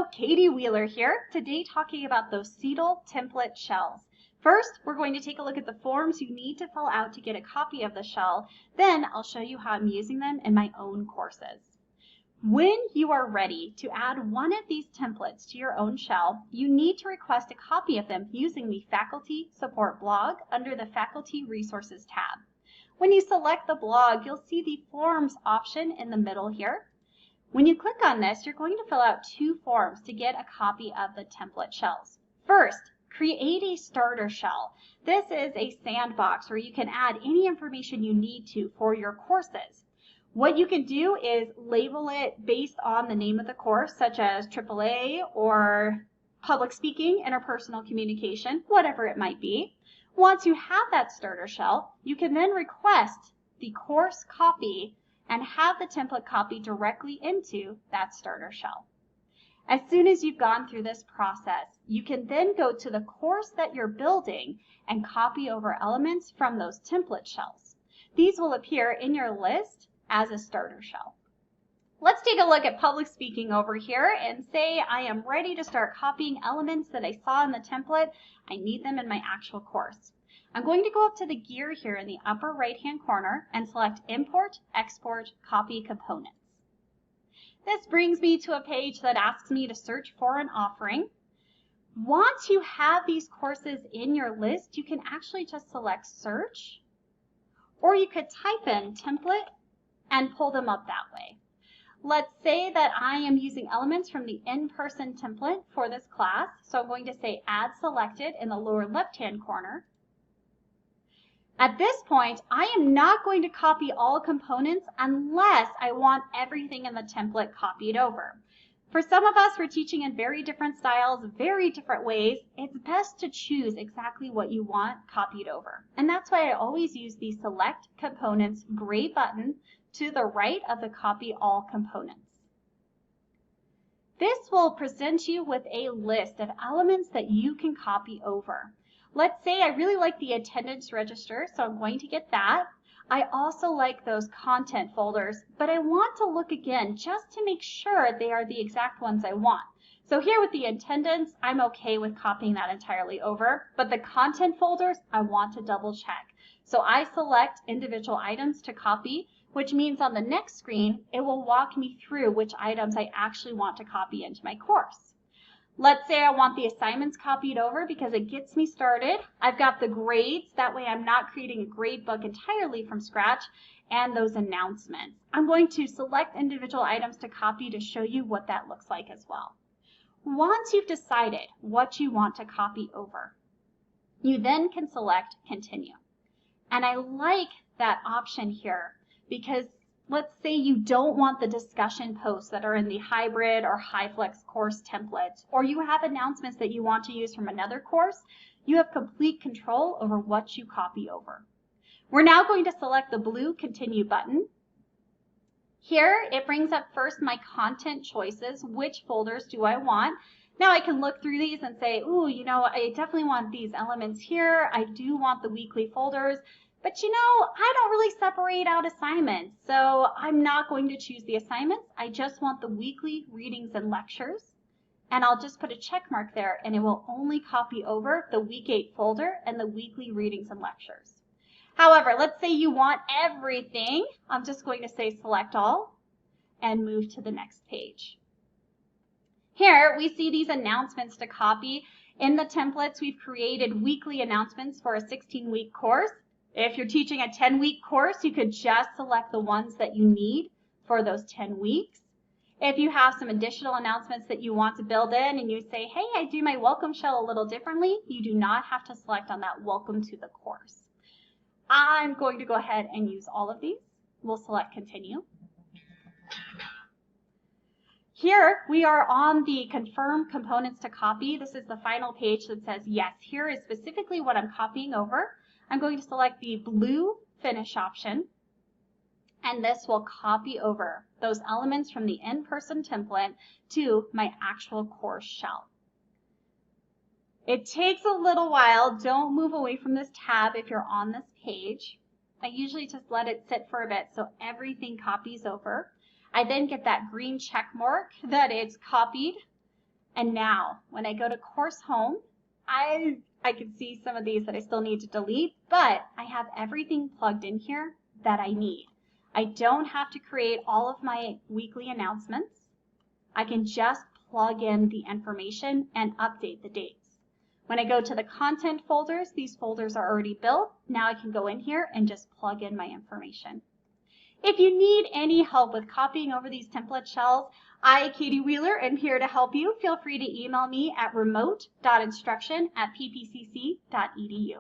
Hello, Katie Wheeler here, today talking about those CETL template shells. First, we're going to take a look at the forms you need to fill out to get a copy of the shell. Then I'll show you how I'm using them in my own courses. When you are ready to add one of these templates to your own shell, you need to request a copy of them using the Faculty Support blog under the Faculty Resources tab. When you select the blog, you'll see the Forms option in the middle here. When you click on this, you're going to fill out two forms to get a copy of the template shells. First, create a starter shell. This is a sandbox where you can add any information you need to for your courses. What you can do is label it based on the name of the course, such as AAA or public speaking, interpersonal communication, whatever it might be. Once you have that starter shell, you can then request the course copy and have the template copy directly into that starter shell. As soon as you've gone through this process, you can then go to the course that you're building and copy over elements from those template shells. These will appear in your list as a starter shell. Let's take a look at public speaking over here and say I am ready to start copying elements that I saw in the template. I need them in my actual course. I'm going to go up to the gear here in the upper right-hand corner and select Import, Export, Copy Components. This brings me to a page that asks me to search for an offering. Once you have these courses in your list, you can actually just select Search, or you could type in Template and pull them up that way. Let's say that I am using elements from the in-person template for this class, so I'm going to say Add Selected in the lower left-hand corner. At this point, I am not going to copy all components unless I want everything in the template copied over. For some of us, we're teaching in very different styles, very different ways. It's best to choose exactly what you want copied over. And that's why I always use the Select Components gray button to the right of the Copy All Components. This will present you with a list of elements that you can copy over. Let's say I really like the attendance register, so I'm going to get that. I also like those content folders, but I want to look again just to make sure they are the exact ones I want. So here with the attendance, I'm okay with copying that entirely over, but the content folders, I want to double check. So I select individual items to copy, which means on the next screen, it will walk me through which items I actually want to copy into my course. Let's say I want the assignments copied over because it gets me started. I've got the grades, that way I'm not creating a grade book entirely from scratch, and those announcements. I'm going to select individual items to copy to show you what that looks like as well. Once you've decided what you want to copy over, you then can select Continue. And I like that option here because let's say you don't want the discussion posts that are in the hybrid or HighFlex course templates, or you have announcements that you want to use from another course, you have complete control over what you copy over. We're now going to select the blue Continue button. Here, it brings up first my content choices. Which folders do I want? Now I can look through these and say, ooh, you know, I definitely want these elements here. I do want the weekly folders. But you know, I don't really separate out assignments, so I'm not going to choose the assignments. I just want the weekly readings and lectures, and I'll just put a check mark there, and it will only copy over the week 8 folder and the weekly readings and lectures. However, let's say you want everything. I'm just going to say Select All and move to the next page. Here we see these announcements to copy. In the templates, we've created weekly announcements for a 16-week course. If you're teaching a 10-week course, you could just select the ones that you need for those 10 weeks. If you have some additional announcements that you want to build in and you say, hey, I do my welcome shell a little differently, you do not have to select on that welcome to the course. I'm going to go ahead and use all of these. We'll select Continue. Here we are on the Confirm Components to Copy. This is the final page that says, yes, here is specifically what I'm copying over. I'm going to select the blue Finish option, and this will copy over those elements from the in-person template to my actual course shell. It takes a little while. Don't move away from this tab if you're on this page. I usually just let it sit for a bit so everything copies over. I then get that green check mark that it's copied. And now when I go to course home, I can see some of these that I still need to delete, but I have everything plugged in here that I need. I don't have to create all of my weekly announcements. I can just plug in the information and update the dates. When I go to the content folders, these folders are already built. Now I can go in here and just plug in my information. If you need any help with copying over these template shells, I, Katie Wheeler, am here to help you. Feel free to email me at remote.instruction@ppcc.edu.